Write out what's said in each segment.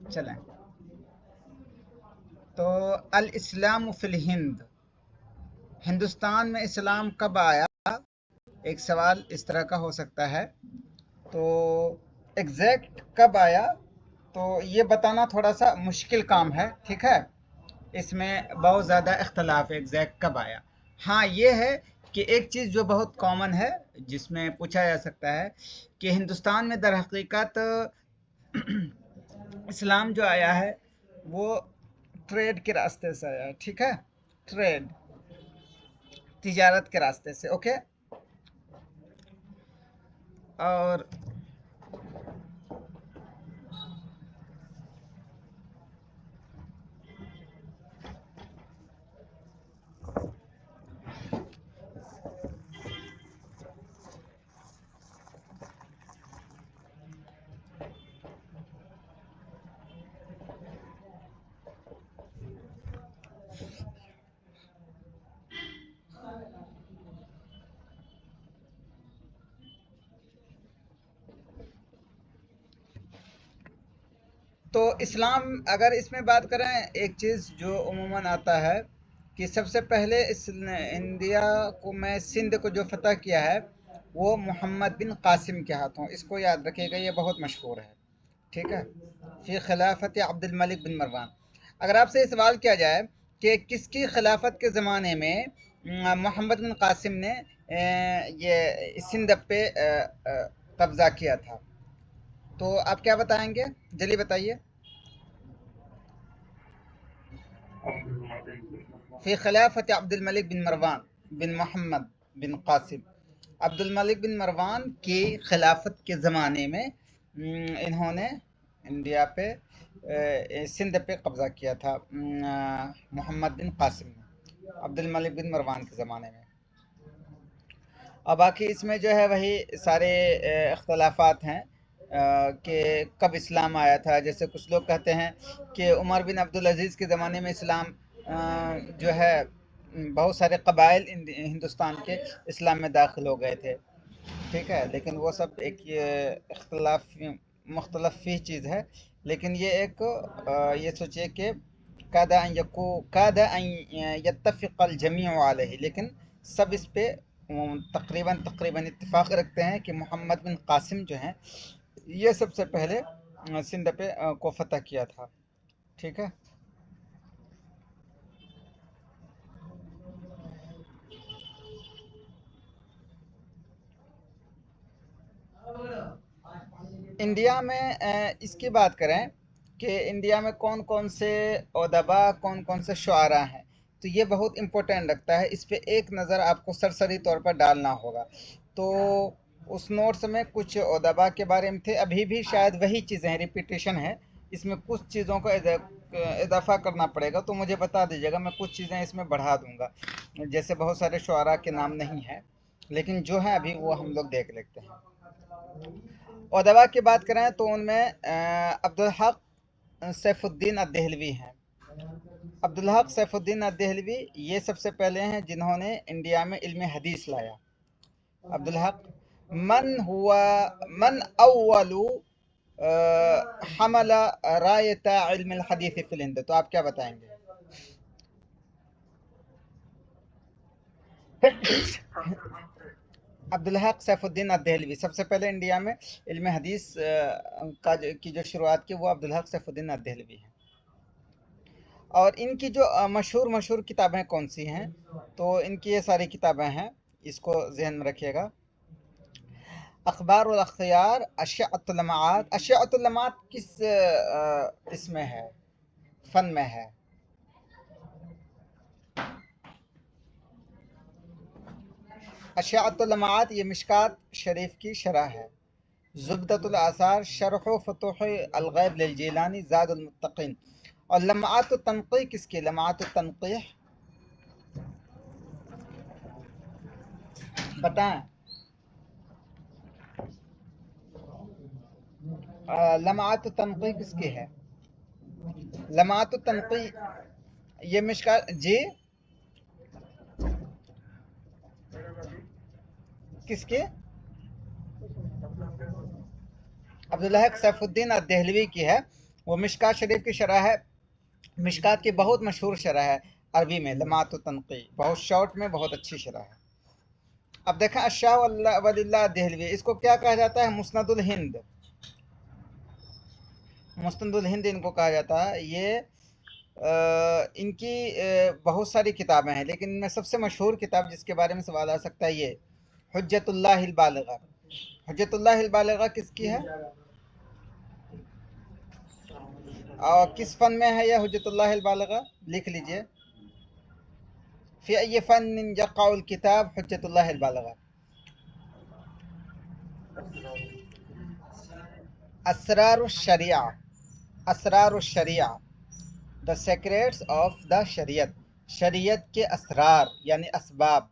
चलें। तो अल इस्लाम फिल हिंद, हिंदुस्तान में इस्लाम कब आया? एक सवाल इस तरह का हो सकता है। तो एग्जैक्ट कब आया तो ये बताना थोड़ा सा मुश्किल काम है, ठीक है। इसमें बहुत ज़्यादा इख्तलाफ है एग्जैक्ट कब आया। हाँ ये है कि एक चीज़ जो बहुत कॉमन है जिसमें पूछा जा सकता है कि हिंदुस्तान में दर हकीकत इस्लाम जो आया है वो ट्रेड के रास्ते से आया है, ठीक है। ट्रेड, तिजारत के रास्ते से, ओके। और तो इस्लाम अगर इसमें बात करें, एक चीज़ जो उमूमन आता है कि सबसे पहले इस इंडिया को में सिंध को जो फतह किया है वो मोहम्मद बिन कासिम के हाथों, इसको याद रखिएगा, ये बहुत मशहूर है, ठीक है। फ़ी खिलाफत अब्दुल मलिक बिन मरवान। अगर आपसे सवाल किया जाए कि किसकी खिलाफत के ज़माने में मोहम्मद बिन कासिम ने ये सिंध पे कब्ज़ा किया था, तो आप क्या बताएंगे? जल्दी बताइए। फ़ी खिलाफत अब्दुल मलिक बिन मरवान बिन मोहम्मद बिन कासिम। अब्दुल मलिक बिन मरवान की खिलाफत के ज़माने में इन्होंने इंडिया पे सिंध पे कब्ज़ा किया था मोहम्मद बिन कासिम ने, अब्दुल मलिक बिन मरवान के ज़माने में। और बाकी इसमें जो है वही सारे इख्तलाफात हैं कि कब इस्लाम आया था। जैसे कुछ लोग कहते हैं कि उमर बिन अब्दुल अजीज़ के ज़माने में इस्लाम जो है बहुत सारे कबाइल हिंदुस्तान के इस्लाम में दाखिल हो गए थे, ठीक है। लेकिन वो सब एक इख्तलाफ मुख्तलफ फी चीज़ है। लेकिन ये एक ये सोचिए कि कादा अन यत्तफ़िक़ल जमीअ अलैहि, लेकिन सब इस पे तकरीबन तकरीबन इत्तिफाक रखते हैं कि मोहम्मद बिन कासिम जो हैं ये सबसे पहले सिंध पे को फतह किया था, ठीक है। इंडिया में इसकी बात करें कि इंडिया में कौन कौन से अदबा, कौन कौन से शुआरा हैं, तो ये बहुत इम्पोर्टेंट रखता है। इस पे एक नज़र आपको सरसरी तौर पर डालना होगा। तो उस नोट्स में कुछ अदबा के बारे में थे, अभी भी शायद वही चीज़ें हैं, रिपीटेशन है। इसमें कुछ चीज़ों का इजाफा करना पड़ेगा, तो मुझे बता दीजिएगा, मैं कुछ चीज़ें इसमें बढ़ा दूंगा। जैसे बहुत सारे शुआरा के नाम नहीं है, लेकिन जो है अभी वो हम लोग देख लेते हैं। उदबा की बात करें तो उनमें अब्दुल हक सैफुद्दीन अद-देहलवी हैं। अब्दुल हक सैफुद्दीन अद-देहलवी ये सबसे पहले हैं जिन्होंने इंडिया में इल्म हदीस लाया। अब्दुल हक मन अव्वलु हमला रायता इल्म हदीस फिल हिंद, तो आप क्या बताएंगे? अब्दुल हक सैफुद्दीन अद-देहलवी सबसे पहले इंडिया में इल्म हदीस की जो शुरुआत की वो अब्दुल हक सैफुद्दीन अद-देहलवी हैं। और इनकी जो मशहूर मशहूर किताबें कौन सी हैं, तो इनकी ये सारी किताबें हैं, इसको जहन में रखिएगा। अखबार उल अख्तियार, अशिअतुल लमाआत। अशिअतुल लमाआत किस इसमें है, फन में है? अशिअतुल लमाआत ये मिशकात शरीफ की शरह है। ज़ुब्दतुल आसार शरह फतूह अल गैब लिल जीलानी ज़ादुल मुत्तकीन। और लमाअत तनक़ीह किसकी? लमाअत तनक़ीह बताएं। लमाअत तनक़ीह किसकी है? लमाअत तनक़ीह ये मिशका जी किसके? अब्दुल हक सैफुद्दीन अद-देहलवी की है। वो मिशकात शरीफ की शरह है, मिशकात की बहुत मशहूर शरह है अरबी में, लमात तनकी, बहुत शॉर्ट में बहुत अच्छी शरह है। अब देखा अशाह वलिल्लाह देहलवी, इसको क्या कहा जाता है? मुस्नदुल हिंद, मुस्नदुल हिंद इनको कहा जाता है। ये इनकी बहुत सारी किताबें हैं, लेकिन इनमें सबसे मशहूर किताब जिसके बारे में सवाल आ सकता है ये हुज्जतुल्लाहिल बालिगा। हुज्जतुल्लाहिल बालिगा किसकी है और किस फन में है यह हुज्जतुल्लाहिल बालिगा? लिख लीजिए, फी अय्यि फन्न यक़अउल किताब हुज्जतुल्लाहिल बालिगा। असरारुश शरिया, असरारुश शरिया, द सेक्रेट्स ऑफ द शरीयत, शरीयत के असरार यानी असबाब।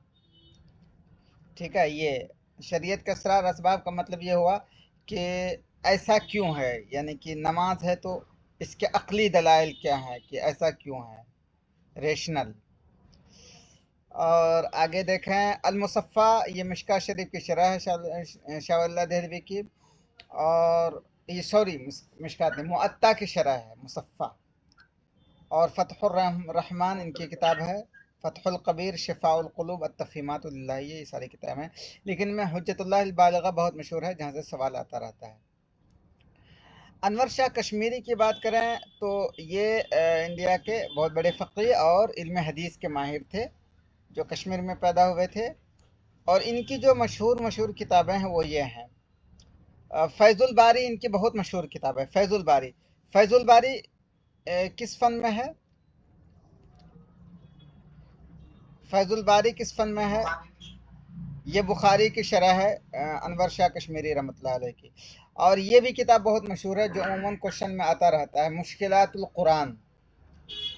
ठीक है, ये शरीयत के असरार असबाब का मतलब ये हुआ कि ऐसा क्यों है, यानी कि नमाज है तो इसके अक्ली दलाइल क्या है कि ऐसा क्यों है, रेशनल। और आगे देखें अल-मुसफ़ा, ये मिशकात शरीफ की शरह है शाह वलिल्लाह देहलवी की, और ये सॉरी मिशकात नहीं, मुअत्ता की शरह है मुसफ़ा। और फ़तहुर रहमान इनकी किताब है, फ़तहुल कबीर, शिफ़ाउल क़ुलूब, अत-तफ़हीमातु लिल्लाह, ये सारी किताबें हैं। लेकिन में हुज्जतुल्लाहिल बालिगा बहुत मशहूर है, जहाँ से सवाल आता रहता है। अनवर शाह कश्मीरी की बात करें तो ये इंडिया के बहुत बड़े फ़क़ीह और इल्म हदीस के माहिर थे, जो कश्मीर में पैदा हुए थे। और इनकी जो मशहूर किताबें हैं वो ये हैं। फैज़ुल बारी इनकी बहुत मशहूर किताब है, फैज़ुल बारी। फैज़ुल बारी किस फ़न में है? फैज़ुल बारी किस फ़न में है? ये बुखारी की शरह है अनवर शाह कश्मीरी रहमतुल्लाह अलैह की। और ये भी किताब बहुत मशहूर है, जो अमूमन क्वेश्चन में आता रहता है, मुश्किलातुल कुरान।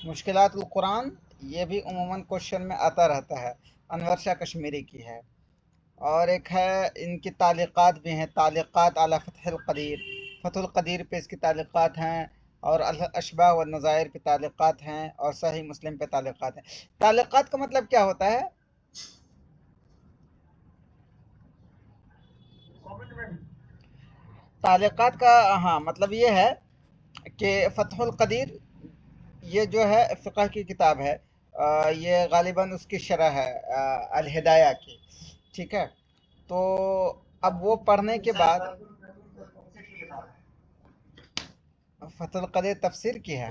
मुश्किलातुल कुरान ये भी अमूमन क्वेश्चन में आता रहता है, अनवर शाह कश्मीरी की है। और एक है इनकी तालिक़ात भी हैं, तालिक़ात अला फ़थहुल क़दीर, फ़थहुल क़दीर पे इसकी तालिक़ात हैं, और अशबाह व नज़ाइर पे तालिक़ात हैं, और सही मुस्लिम पे तालिक़ात हैं। तालिक़ात का मतलब क्या होता है? तालिक़ात का हाँ मतलब ये है कि फ़थहुल क़दीर ये जो है फ़िक़ह की किताब है, ये गालिबन उसकी शरह है अल हिदाया की। ठीक है, तो अब वो पढ़ने के बाद फ़थहुल क़दीर तफसीर की है।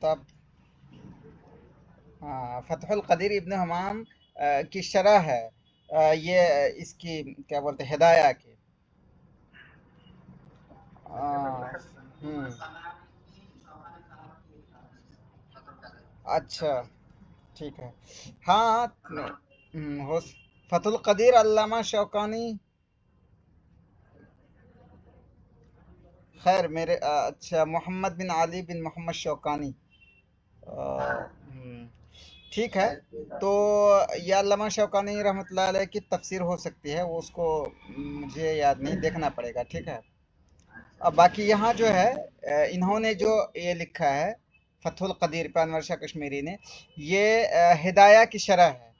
तब हाँ, फ़थहुल क़दीर इब्न हमाम की शरह है ये इसकी क्या बोलते हैं हिदाया की। हम्म, अच्छा ठीक है। हाँ हो फ़थहुल क़दीर अल्लामा शौकानी, खैर मेरे अच्छा मोहम्मद बिन अली बिन मोहम्मद शौकानी, ठीक है। तो या अल्लामा शौकानी रहमतुल्लाह अलैह की तफसीर हो सकती है, वो उसको मुझे याद नहीं, देखना पड़ेगा। ठीक है, अब बाकी यहाँ जो है इन्होंने जो ये लिखा है फ़थहुल क़दीर पे अनवर शाह कश्मीरी ने, ये हिदाया की शरह है,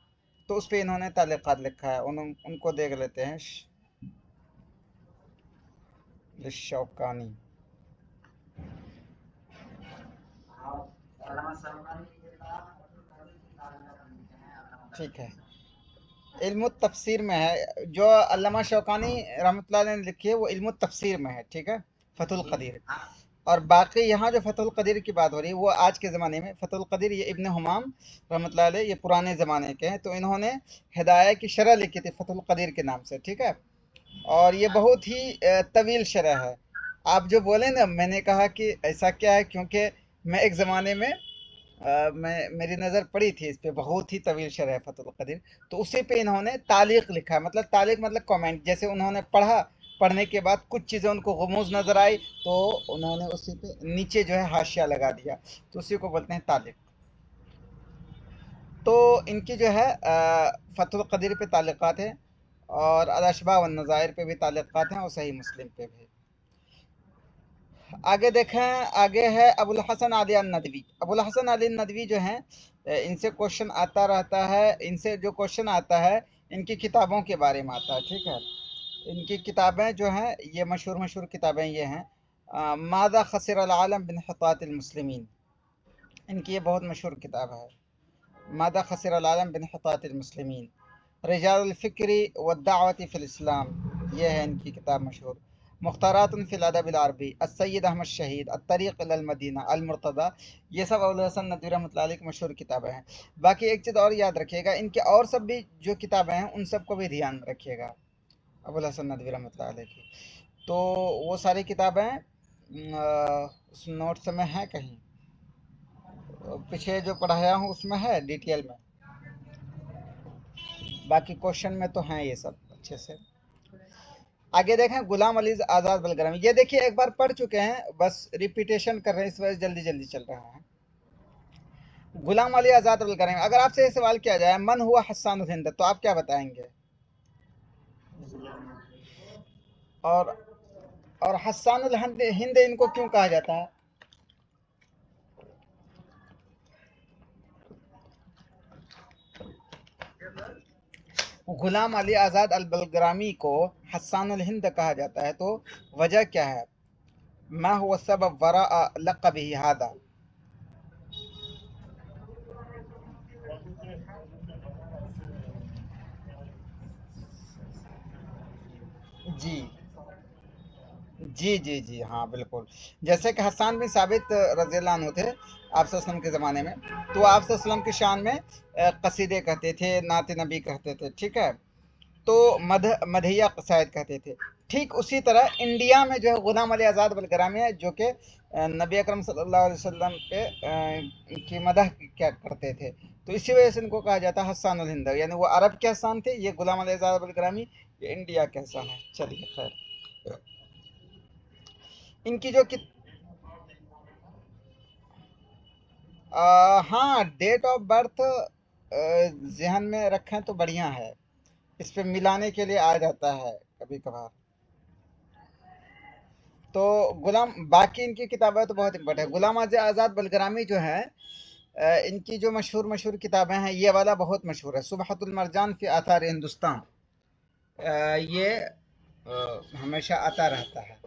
तो उस पे इन्होंने तालिक़ात लिखा है, उनको देख लेते हैं। शौकानी, ठीक है, इल्म तफसीर में है, जो अल्लामा शौकानी रहमतुल्लाह अलैह ने लिखी है वो इल्म तफसीर में है। ठीक है, फ़थहुल क़दीर। और बाकी यहाँ जो फ़थहुल क़दीर की बात हो रही है वो आज के ज़माने में, फ़थहुल क़दीर ये इब्न हमाम रहमतुल्लाह अलैह ये पुराने ज़माने के हैं, तो इन्होंने हिदाया की शरह लिखी थी फ़थहुल क़दीर के नाम से। ठीक है, और ये बहुत ही तवील शरह है। आप जो बोले ना, मैंने कहा कि ऐसा क्या है, क्योंकि मैं एक ज़माने में मैं मेरी नज़र पड़ी थी इस पे, बहुत ही तवील शरह है फ़थहुल क़दीर, तो उसी पे इन्होंने तालीक़ लिखा है, मतलब तालीक़ मतलब कमेंट, जैसे उन्होंने पढ़ा, पढ़ने के बाद कुछ चीज़ें उनको गुमूज़ नज़र आई तो उन्होंने उसी पे नीचे जो है हाशिया लगा दिया, तो उसी को बोलते हैं तालीक़। तो इनकी जो है फ़थहुल क़दीर पे ताल्लुकात है, और अल अशबाह व नज़ाइर पे भी ताल्लुकात हैं, और सही मुस्लिम पे भी। आगे देखें, आगे है अबुल हसन अली नदवी। अबुल हसन अली नदवी जो हैं, इनसे क्वेश्चन आता रहता है। इनसे जो क्वेश्चन आता है इनकी किताबों के बारे में आता है, ठीक है। इनकी किताबें जो हैं ये मशहूर मशहूर किताबें ये हैं। मादा खसिर अल आलम बिन हितात अल मुस्लिमीन, इनकी ये बहुत मशहूर किताब है। मादा खसिर अल आलम बिन हितात अल मुस्लिमीन, रिजाल फ़िक्री व दावती फ़िल इस्लाम, ये है इनकी किताब मशहूर। मुख्तारातुन फ़िल अदब अल अरबी, अस्सय्यद अहमद शहीद, अत्तरीक़ इलल मदीना, अल मुर्तज़ा, ये सब अबुल हसन नदवी रहमतुल्लाह अलैह की मशहूर किताबें हैं। बाकी एक चीज़ और याद रखिएगा, इनके और सब भी जो किताबें हैं उन सबको भी ध्यान में रखिएगा अबुल हसन नदवी रहमतुल्लाह अलैह की। तो वो सारी किताबें उस नोट्स में हैं कहीं, पीछे जो पढ़ाया हूँ उसमें है डिटेल में, बाकी क्वेश्चन में तो हैं ये सब अच्छे से। आगे देखें, गुलाम अली आज़ाद बलग्रामी, ये देखिए एक बार पढ़ चुके हैं, बस रिपीटेशन कर रहे हैं, इस वजह से जल्दी जल्दी चल रहा है। गुलाम अली आज़ाद बलग्रामी, अगर आपसे ये सवाल किया जाए मन हुआ हस्सान उल हिंद, तो आप क्या बताएंगे? और और हस्सान उल हिंद इनको क्यों कहा जाता है? गुलाम अली आज़ाद अल बलग्रामी को हस्सान उल हिंद कहा जाता है, तो वजह क्या है? मा हुआ सबब वरा लक़बी हादा? जी जी, हाँ बिल्कुल। जैसे कि हस्सान बिन साबित रज़ियल्लाहु अन्हु थे आप वसल्लम के ज़माने में, तो आप वसल्लम की शान में कसीदे कहते थे, नात नबी कहते थे, ठीक है। तो मदहिया कसायद कहते थे। ठीक उसी तरह इंडिया में जो है गुलाम अली आज़ाद बलग्रामी है, जो कि नबी अकरम सल्लल्लाहु अलैहि वसल्लम पे की मदह क्या करते थे, तो इसी वजह से इनको कहा जाता है हस्सान उल हिंद। यानी वो अरब के हसान थे, ये गुलाम अली आज़ाद बलग्रामी ये इंडिया के हसान है। चलिए खैर, इनकी जो कि हाँ, डेट ऑफ बर्थ जहन में रखें तो बढ़िया है, इस पे मिलाने के लिए आ जाता है कभी कभार। तो गुलाम, बाकी इनकी किताबें तो बहुत इम्पोर्टेंट है। गुलाम आज़ाद बलग्रामी जो है, इनकी जो मशहूर मशहूर किताबें हैं, ये वाला बहुत मशहूर है, सुबहतुल मरजान फी आथार हिंदुस्तान। ये हमेशा आता रहता है,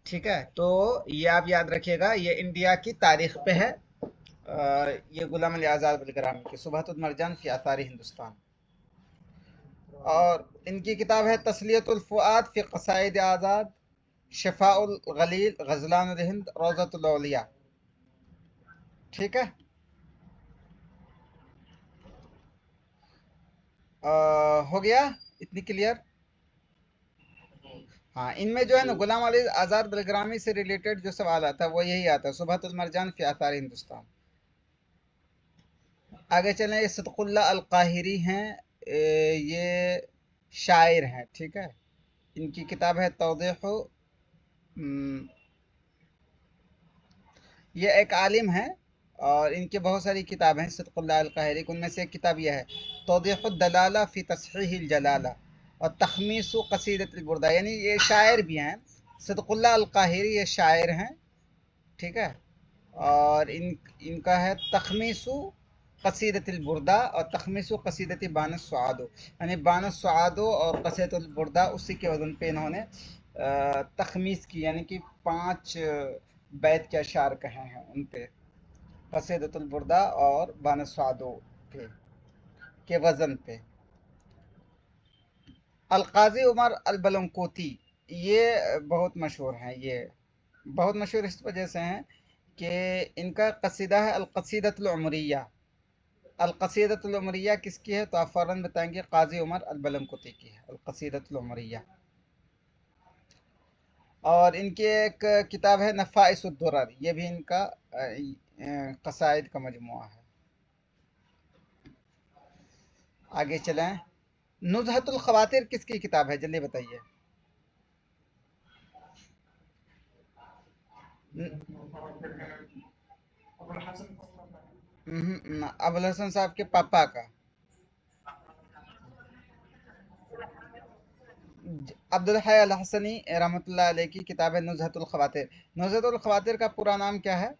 ठीक है। तो ये आप याद रखिएगा, ये इंडिया की तारीख पे है। ये गुलाम अली आज़ाद बलग्रामी की सुबहतुल मरजान फी आथार हिंदुस्तान। और इनकी किताब है तस्लियतुल फुआद फी क़साइद आज़ाद, शिफाउल गलील, गज़लानुल हिंद, रोज़तुल औलिया, ठीक है। हो गया इतनी क्लियर? हाँ, इनमें जो है ना गुलाम अली आज़ाद बलग्रामी से रिलेटेड जो सवाल आता है वो यही आता है, सुबहतुल मरजान फी आथार हिंदुस्तान। आगे चलें, ये सदकुल्ला अल काहिरी हैं, ये शायर हैं, ठीक है। इनकी किताब है तौदीह, ये एक आलिम है और इनकी बहुत सारी किताबें हैं सदकुल्ला अल काहिरी, उनमें से एक किताब यह है तौदीहुद दलाला फी तस्हीहिल जलाला और तखमीसु कसीदतुल बुरदा, यानी ये शायर भी हैं। सदकुल्ला अल काहिरी ये शायर हैं, ठीक है। और इनका है तखमीसु कसीदतुल बुरदा और तखमीसु कसीदत बानस सुआदो, यानी बानस सुआदो और कसीदतुल बुरदा उसी के वजन पे इन्होंने तखमीस की, यानी कि 5 बैत के अशार कहे हैं उन पे, कसीदतुल बुरदा और बानस सुआदो पे के वजन पे। अलकाजी उमर अल बलंकोती, ये बहुत मशहूर हैं। ये बहुत मशहूर इस वजह से हैं कि इनका कसीदा है अलकसीदतुल उमरिया। अलकसीदतुल उमरिया किसकी है, तो आप फ़ौरन बताएंगे काजी उमर अल बलंकोती की है अलकसीदतुल उमरिया। और इनकी एक किताब है नफ़ाइसुद दुरर, ये भी इनका कसाइद का मजमुआ है। आगे चलें, नुज़हतुल ख़वातिर किसकी किताब है, जल्दी बताइए। अबुल हसन साहब के पापा का। अब्दुल हई अल हसनी रहमतुल्लाह अलैह की किताब है नुज़हतुल ख़वातिर। नुज़हतुल ख़वातिर का पूरा नाम क्या है?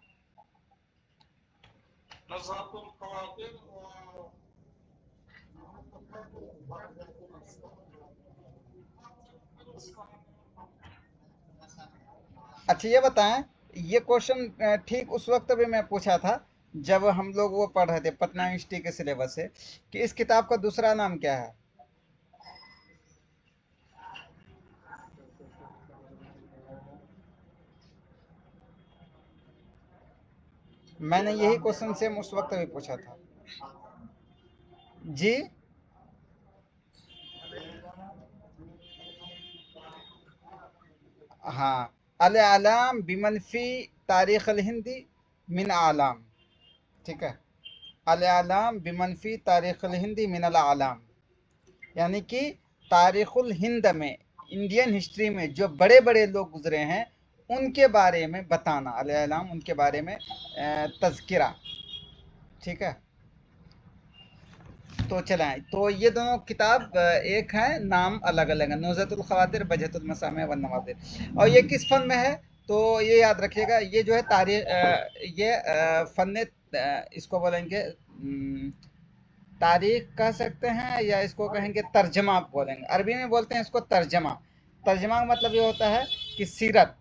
अच्छा ये बताएं, ये क्वेश्चन ठीक उस वक्त भी मैं पूछा था जब हम लोग वो पढ़ रहे थे पटना यूनिवर्सिटी के सिलेबस से, कि इस किताब का दूसरा नाम क्या है? मैंने यही क्वेश्चन सेम उस वक्त भी पूछा था जी। हाँ, अल आलाम बिमनफी तारीख अल हिंदी मिन आलाम, ठीक है। अल आलाम बिमनफी तारीख अल हिंदी मिन अल आलाम, यानी कि तारीखुल हिंद में, इंडियन हिस्ट्री में जो बड़े बड़े लोग गुजरे हैं उनके बारे में बताना, अल आलाम उनके बारे में तज़किरा, ठीक है। तो चलाएं, तो ये दोनों किताब एक है, नाम अलग अलग है, नुज़हतुल ख़वातिर बजहतुल मसामे वन नवादिर। और ये किस फन में है? तो ये याद रखिएगा, ये जो है तारीख, ये फन, इसको बोलेंगे तारीख कह सकते हैं, या इसको कहेंगे तर्जमा बोलेंगे। अरबी में बोलते हैं इसको तर्जमा। तर्जमा का मतलब ये होता है कि सीरत।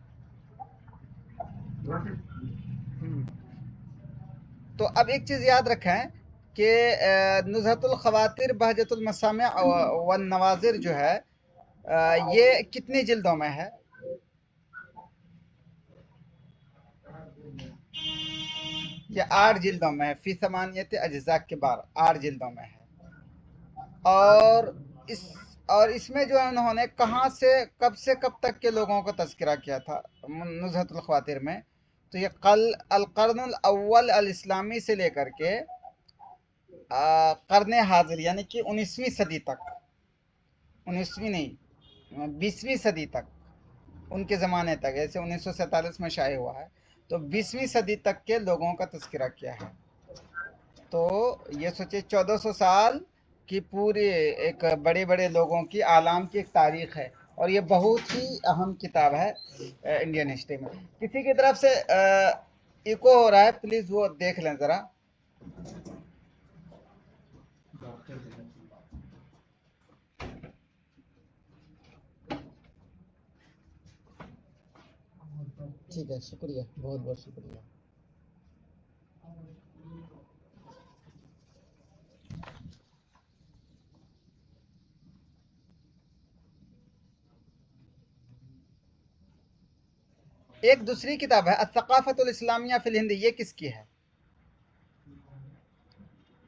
तो अब एक चीज़ याद रखें कि नुज़हतुल ख़वातिर बहजतुल मसामे वन नवाज़िर जो है, ये कितनी जिल्दों में है? ये 8 जिल्दों में है, फी समानियत अज्ज़ा के बाद 8 जिल्दों में है। और इस और इसमें जो है उन्होंने कहाँ से कब तक के लोगों का तज़किरा किया था नुज़हतुल ख़वातिर में? तो ये कल अलकर्नुल अव्वल अल इस्लामी से लेकर के कर्न हाजिर यानी कि 19वीं सदी तक, 19वीं नहीं 20वीं सदी तक, उनके ज़माने तक, जैसे 1947 में शाये हुआ है, तो 20वीं सदी तक के लोगों का तज़किरा किया है। तो ये सोचिए 1400 साल की पूरी एक बड़े बड़े लोगों की आलाम की एक तारीख है, और ये बहुत ही अहम किताब है इंडियन हिस्ट्री में। किसी की तरफ से इको हो रहा है, प्लीज़ वो देख लें ज़रा। ठीक है, शुक्रिया, बहुत बहुत शुक्रिया। एक दूसरी किताब है अस-सक़ाफ़तुल इस्लामिया फ़िल हिंद, ये किसकी है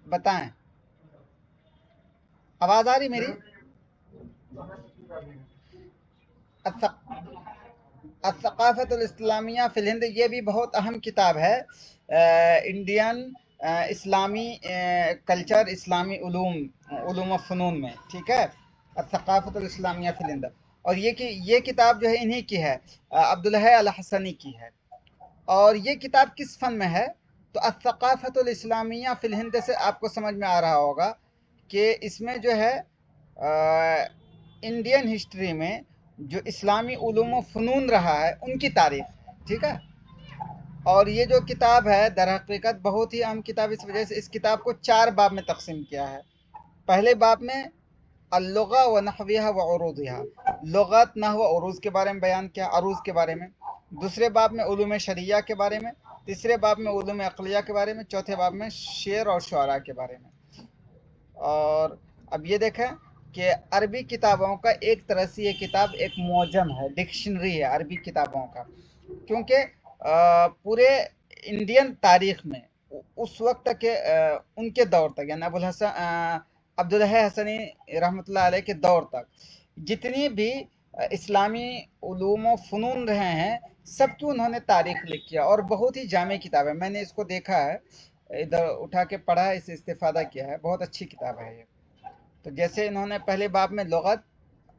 बताएं? आवाज़ आ रही मेरी? अस-सक़ाफ़तुल इस्लामिया फ़िल हिंद, ये भी बहुत अहम किताब है इंडियन इस्लामी कल्चर, इस्लामी उलूम व फ़नून में, ठीक है। अस-सक़ाफ़तुल इस्लामिया फ़िल हिंद, और ये किताब जो है इन्हीं की है, अब्दुल हई अल हसनी की है। और ये किताब किस फ़न में है? तो अस-सक़ाफ़तुल इस्लामिया फ़िल हिंद से आपको समझ में आ रहा होगा कि इसमें जो है इंडियन हिस्ट्री में जो इस्लामी उलूम व फ़नून रहा है उनकी तारीख, ठीक है। और ये जो किताब है दर हकीकत बहुत ही अहम किताब, इस वजह से इस किताब को 4 बाब में तकसीम किया है। पहले बाब में अल-लुग़ा व नहविहा व उरूदिहा, लुग़त, नहव व उरूज़ के बारे में बयान किया, अरूज़ के बारे में। दूसरे बाब में उलूम शरिया के बारे में। तीसरे बाब में उलूम अक़लिया के बारे में। चौथे बाब में शेर और शुअरा के बारे में। और अब ये देखें कि अरबी किताबों का एक तरह से ये किताब एक मौजम है, डिक्शनरी है अरबी किताबों का, क्योंकि पूरे इंडियन तारीख में उस वक्त के उनके दौर तक, यानी अब्दुल हई हसनी रहमतुल्लाह अलैह के दौर तक जितनी भी इस्लामी उलूम व फ़नून रहे हैं सबकी उन्होंने तारीख लिखी है, और बहुत ही जामे किताब है। मैंने इसको देखा है, इधर उठा के पढ़ा है, इससे इस्तेफादा किया है, बहुत अच्छी किताब है ये। तो जैसे इन्होंने पहले बाब में लुग़त,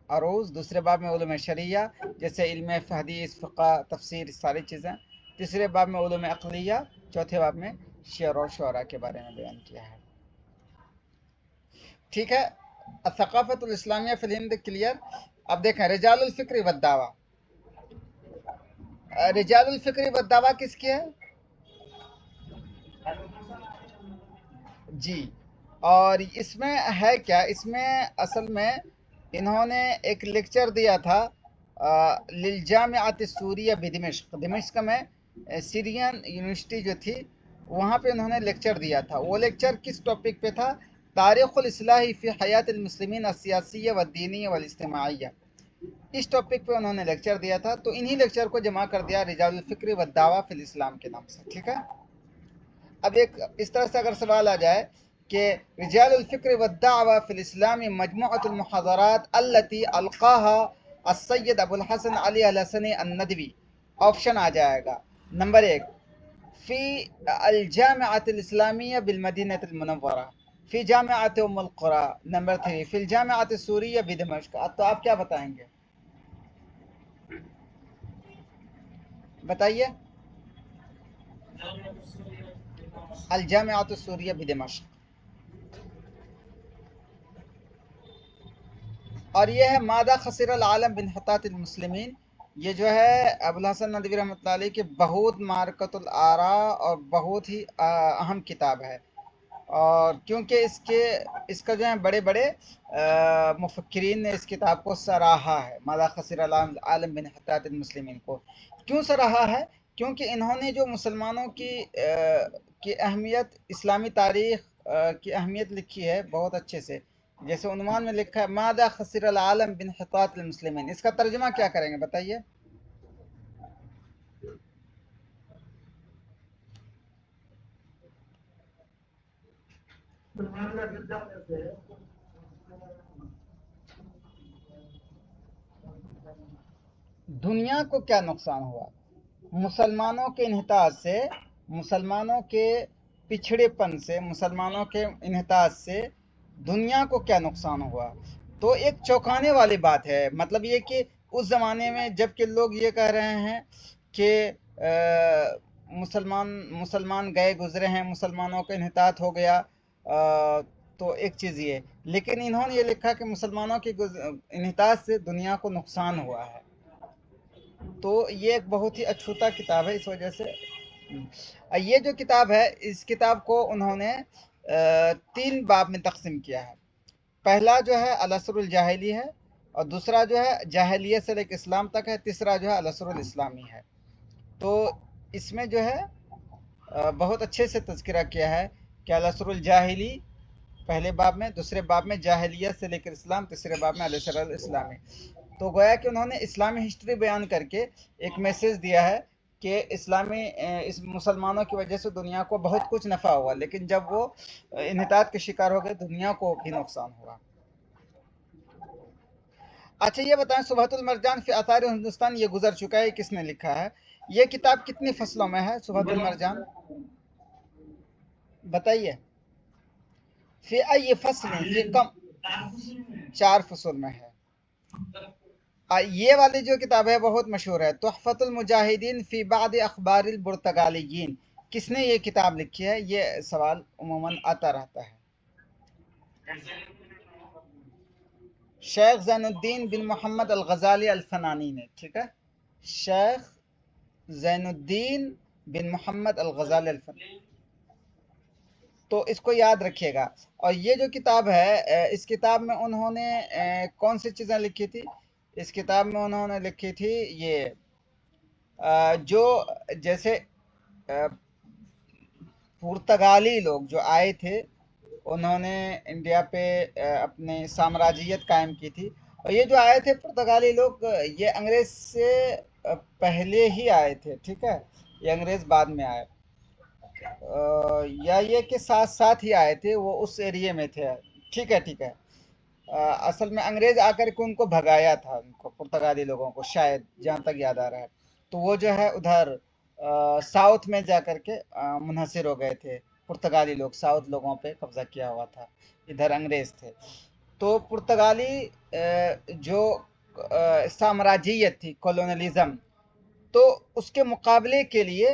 अरूज़, दूसरे बाब में उलूम शरिया जैसे इल्म हदीस, फ़िक़्ह, तफ़सीर, सारी चीज़ें। तीसरे बाब में उलूम अक़लिया, चौथे बाब में शेर और शुअरा के बारे में बयान किया है, ठीक है। الثقافة الإسلامية في الهند क्लियर। अब देखें रिजालुल फिक्री वद्दावा, रिजालुल फिक्री वद्दावा किसकी है जी। और इसमें है क्या, इसमें असल में इन्होंने एक लेक्चर दिया था लिलजामिअत सूरिया बिदिमिश्क, दिमिश्क में सीरियन यूनिवर्सिटी जो थी वहाँ पे उन्होंने लेक्चर दिया था। वो लेक्चर किस टॉपिक पे था, तारीख़ुल इस्लाही फ़ी हयातिल मुस्लिमीन अस्सियासिय्या व दीनिया वल इज्तिमाइया, इस टॉपिक पे उन्होंने लेक्चर दिया था। तो इन्हीं लेक्चर को जमा कर दिया रिजालुल फिक्री व दावा फिल इस्लाम के नाम से, ठीक है। अब एक इस तरह से अगर सवाल आ जाए कि रिजालुल फिक्र व दावा फिल इस्लामी मजमुअतुल मुहज़रात अल्लती अलक़ाहा अस्सय्यद अबुल हसन अली अल हसनी अन-नदवी, ऑप्शन आ जाएगा नंबर 1 फ़ी अल जामिअतुल इस्लामिया बिल मदीनतिल मुनव्वरा, फ़ी जामिअत उम्मुल क़ुरा, नंबर 3 फ़िल जामिअत सूरिया बिदमिश्क। तो आप क्या बताएंगे, बताइए। अल जामिअत सूरिया बिदमिश्क, और ये है मादा खसिरल आलम बिन हतातिल मुस्लिमीन, ये जो है अबुल हसन नदवी रहमतुल्लाह अलैह की बहुत मारकतुल आरा और बहुत ही अहम किताब है। और क्योंकि इसका जो है बड़े बड़े मुफक्किरीन ने इस किताब को सराहा है, मादा खसिरल आलम बिन हतातिल मुस्लिमीन को। क्यों सराहा है, क्योंकि इन्होंने जो मुसलमानों की अहमियत, इस्लामी तारीख़ की अहमियत लिखी है बहुत अच्छे से। जैसे उन्वान में लिखा है मादा खसिरल आलम बिन हितातिल मुस्लिमीन, इसका तर्जुमा क्या करेंगे बताइए। दुनिया को क्या नुकसान हुआ, मुसलमानों के इन्हिताज से, मुसलमानों के पिछड़ेपन से, मुसलमानों के इन्हिताज से दुनिया को क्या नुकसान हुआ। तो एक चौंकाने वाली बात है, मतलब ये कि उस ज़माने में जबकि लोग ये कह रहे हैं कि मुसलमान गए गुजरे हैं, मुसलमानों का इन्हितात हो गया, तो एक चीज़ ये, लेकिन इन्होंने ये लिखा कि मुसलमानों के इन्हितात से दुनिया को नुकसान हुआ है। तो ये एक बहुत ही अछूता किताब है, इस वजह से ये जो किताब है, इस किताब को उन्होंने 3 बाब में तकसीम किया है। पहला जो है अल-असरुल जाहिली है, और दूसरा जो है जाहिलियत से लेकर इस्लाम तक है, तीसरा जो है अल-असरुल इस्लामी है। तो इसमें जो है बहुत अच्छे से तज़किरा किया है कि अल-असरुल जाहिली पहले बाब में, दूसरे बाब में जाहिलियत से लेकर इस्लाम, तीसरे बाब में अल-असरुल इस्लामी। तो गोया कि उन्होंने इस्लामी हिस्ट्री बयान करके एक मैसेज दिया है कि इस मुसलमानों की वजह से दुनिया को बहुत कुछ नफ़ा हुआ, लेकिन जब वो इन्हितात के शिकार हो गए दुनिया को भी नुकसान हुआ। अच्छा ये बताएं, सुबहतुल मरजान फी आसार हिंदुस्तान, ये गुजर चुका है, किसने लिखा है, ये किताब कितनी फसलों में है सुबहतुल मरजान, बताइए। फी अय्य फसल, फी कम, 4 फसल में है। ये वाली जो किताब है बहुत मशहूर है, तुहफतुल मुजाहिदीन फी बाद अखबारिल पुर्तगालियीन, किसने ये किताब लिखी है, ये सवाल उमूमन आता रहता है। शेख ज़ैनुद्दीन बिन मोहम्मद अल गज़ाली अल फ़नानी ने, ठीक है, शेख ज़ैनुद्दीन बिन मोहम्मद अल गज़ाली अल फ़नानी, तो इसको याद रखिएगा। और ये जो किताब है, इस किताब में उन्होंने कौन सी चीज़ें लिखी थी, इस किताब में उन्होंने लिखी थी ये जो जैसे पुर्तगाली लोग जो आए थे, उन्होंने इंडिया पे अपने साम्राज्यत कायम की थी। और ये जो आए थे पुर्तगाली लोग, ये अंग्रेज़ से पहले ही आए थे, ठीक है, ये अंग्रेज़ बाद में आए, या ये के साथ साथ ही आए थे, वो उस एरिया में थे, ठीक है ठीक है। असल में अंग्रेज़ आकर के उनको भगाया था, उनको पुर्तगाली लोगों को, शायद जहाँ तक याद आ रहा है। तो वो जो है उधर साउथ में जा कर के मुनहसर हो गए थे, पुर्तगाली लोग साउथ लोगों पे कब्जा किया हुआ था, इधर अंग्रेज़ थे। तो पुर्तगाली जो साम्राज्यत थी, कॉलोनलिज्म, तो उसके मुकाबले के लिए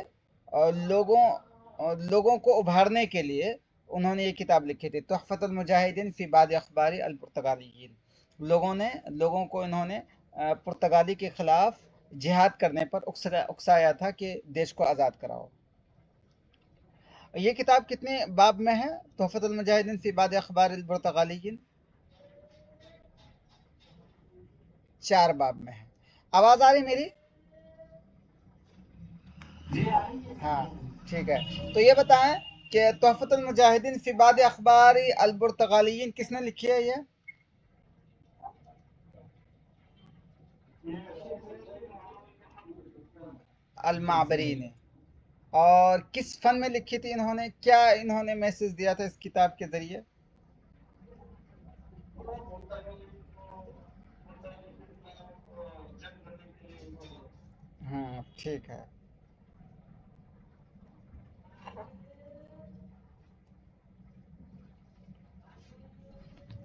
लोगों को उभारने के लिए उन्होंने ये किताब लिखी थी, तुहफतुल मुजाहिदीन फी बाद अखबारी अल पुर्तगालीयीन। लोगों को इन्होंने पुर्तगाली के खिलाफ जिहाद करने पर उकसाया था कि देश को आज़ाद कराओ। ये किताब कितने बाब में है? तुहफतुल मुजाहिदीन फी बाद अखबार अल पुर्तगालीयीन 4 बाब में है। आवाज़ आ रही मेरी? हाँ, ठीक है। तो ये बताएं कि तुहफतुल मुजाहिदीन फी बाद अखबार अल पुर्तगालीयीन किसने लिखी है? ये अल माबरी ने। और किस फन में लिखी थी इन्होंने? क्या इन्होंने मैसेज दिया था इस किताब के जरिए? हाँ, ठीक है।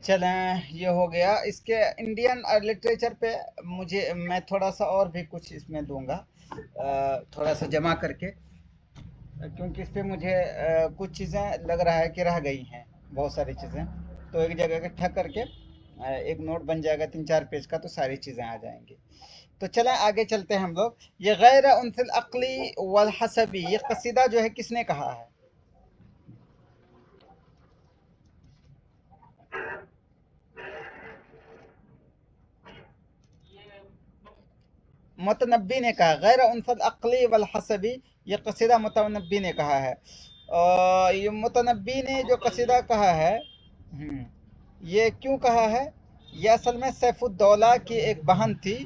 चलें, ये हो गया। इसके इंडियन लिटरेचर पे मैं थोड़ा सा और भी कुछ इसमें दूंगा, थोड़ा सा जमा करके, क्योंकि इस पे मुझे कुछ चीज़ें लग रहा है कि रह गई हैं, बहुत सारी चीज़ें। तो एक जगह इकट्ठा करके एक नोट बन जाएगा 3-4 पेज का, तो सारी चीज़ें आ जाएंगी। तो चलें आगे चलते हैं हम लोग। ये गैर उनफिल अक्ली वल हसबी, ये कसीदा जो है किसने कहा है? मुतनब्बी ने कहा। गैर उनफिल अक्ली वल हसबी, ये कसीदा मुतनब्बी ने कहा है। ये मुतनब्बी ने जो कसीदा कहा है, ये क्यों कहा है? ये असल में सैफुद्दौला की एक बहन थी,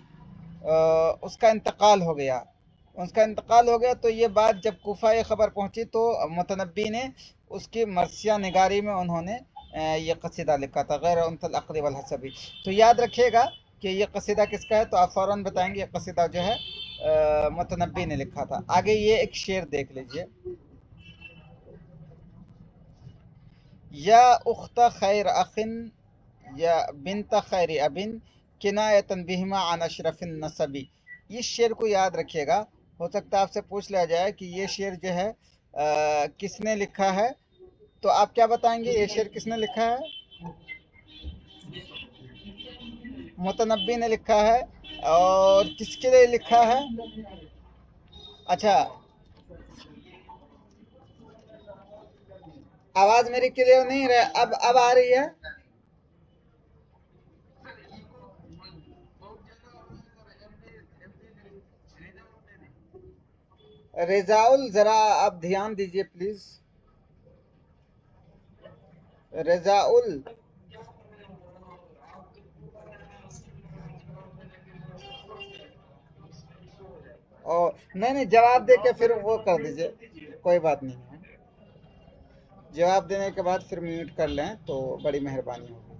उसका इंतकाल हो गया। तो ये बात जब कूफा ये ख़बर पहुंची, तो मुतनब्बी ने उसकी मरसिया निगारी में उन्होंने ये कसीदा लिखा था, गैर उनफिल अक्ली वल हसबी। तो याद रखिएगा कि ये कसीदा किसका है, तो आप फ़ौरन बताएंगे। ये कसीदा जो है मुतनब्बी ने लिखा था। आगे ये एक शेर देख लीजिए। या उख्त खैर अखिन या बिनत खैर अबिन किनायतन बिहिमा अन अशरफिन नसबी। इस शेर को याद रखिएगा। हो सकता है आपसे पूछ लिया जाए कि ये शेर जो है किसने लिखा है, तो आप क्या बताएंगे? ये शेर किसने लिखा है? मुतनब्बी ने लिखा है। और किसके लिए लिखा है? अच्छा, आवाज मेरी क्लियर नहीं रहा, अब आ रही है? रेजाउल, जरा आप ध्यान दीजिए प्लीज। रेजाउल, और नहीं, जवाब दे के फिर वो कर दीजिए, कोई बात नहीं है। जवाब देने के बाद फिर म्यूट कर लें तो बड़ी मेहरबानी होगी।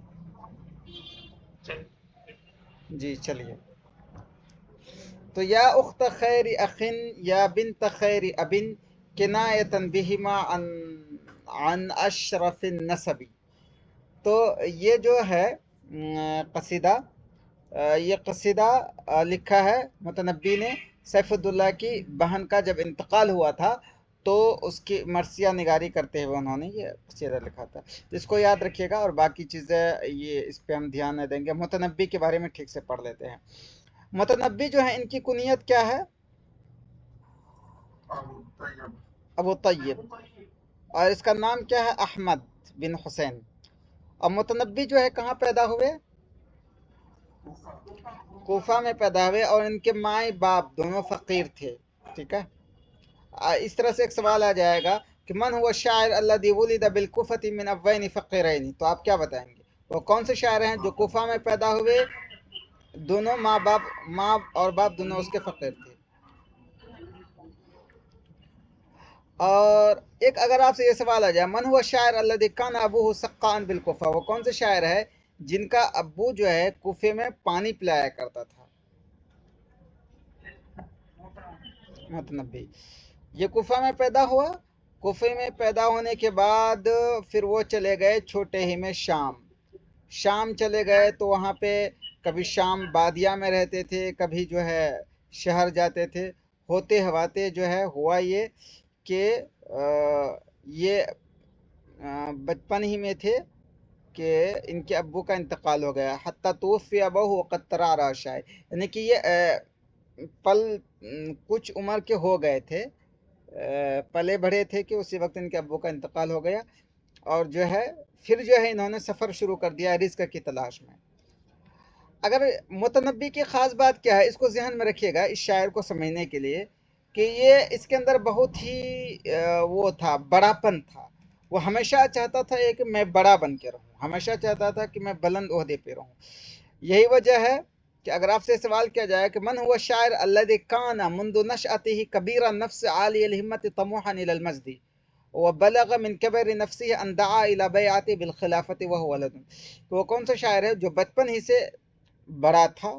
जी चलिए। तो या उख्त खैर अखिन या बिनत खैर अबिन किनायतन बिहिमा अन अन अशरफिन नसबी। तो ये जो है कसीदा, ये कसीदा लिखा है मुतनब्बी ने। सैफुद्दौला की बहन का जब इंतकाल हुआ था, तो उसकी मरसिया निगारी करते हुए उन्होंने ये कसीदा लिखा था। तो इसको याद रखिएगा, और बाकी चीज़ें ये इस पे हम ध्यान नहीं देंगे। मुतनब्बी के बारे में ठीक से पढ़ लेते हैं। मुतनब्बी जो है, इनकी कुनियत क्या है? अबू तैयब। और इसका नाम क्या है? अहमद बिन हुसैन। और मुतनब्बी जो है कहाँ पैदा हुए? कोफा में पैदा हुए, और इनके माए बाप दोनों फ़कीर थे। ठीक है। इस तरह से एक सवाल आ जाएगा कि मन हुआ शायर अल्लज़ी वुलिद बिल कुफ़ती मिन अबवैनि फ़क़ीरैनि, तो आप क्या बताएंगे? वो कौन से शायर हैं जो कोफा में पैदा हुए, दोनों माँ और बाप दोनों उसके फ़कीर थे? और एक अगर आपसे ये सवाल आ जाए, मन हुआ शायर अल्लज़ी कान अबूहु सक़्क़ान बिल कुफ़ा, वो कौन से शायर है जिनका अब्बू जो है कुफे में पानी पिलाया करता था? मुतनब्बी। ये कुफा में पैदा हुआ। कुफे में पैदा होने के बाद फिर वो चले गए छोटे ही में शाम चले गए। तो वहाँ पे कभी शाम बादिया में रहते थे, कभी जो है शहर जाते थे। होते हवाते जो है हुआ ये कि ये बचपन ही में थे कि इनके अब्बू का इंतकाल हो गया। हत्ता तूफ़ी अबहु वक़द तरा राशाय, यानी कि ये पल कुछ उम्र के हो गए थे, पले बढ़े थे कि उसी वक्त इनके अब्बू का इंतकाल हो गया। और जो है फिर जो है इन्होंने सफ़र शुरू कर दिया रिज़्क़ की तलाश में। अगर मुतनब्बी की ख़ास बात क्या है, इसको ज़हन में रखिएगा इस शायर को समझने के लिए, कि ये इसके अंदर बहुत ही वो था, बड़ापन था। वो हमेशा चाहता था कि मैं बड़ा बन के रहूं, हमेशा चाहता था कि मैं बुलंद ओहदे पे रहूं। यही वजह है कि अगर आपसे सवाल किया जाए कि मन हुआ शायर अल्लज़ी काना मुंदु नशअतिही कबीरा नफ्स आलियल हिम्मत तमूहन इलल मज़दी व बलग मिन कबरी नफ्सिही अन दआ इला बैअति बिल खिलाफति व हुवा वलदुन। तो वो कौन सा शायर है जो बचपन ही से बड़ा था,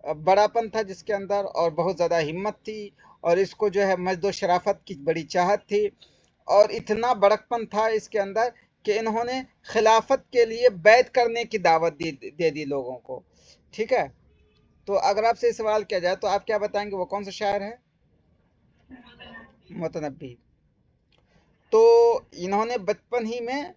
बड़ापन था जिसके अंदर, और बहुत ज़्यादा हिम्मत थी, और इसको जो है मजद व शराफत की बड़ी चाहत थी, और इतना बड़कपन था इसके अंदर कि इन्होंने खिलाफत के लिए बैत करने की दावत दे दी लोगों को। ठीक है, तो अगर आपसे सवाल किया जाए तो आप क्या बताएंगे, वो कौन सा शायर है? मुतनब्बी। तो इन्होंने बचपन ही में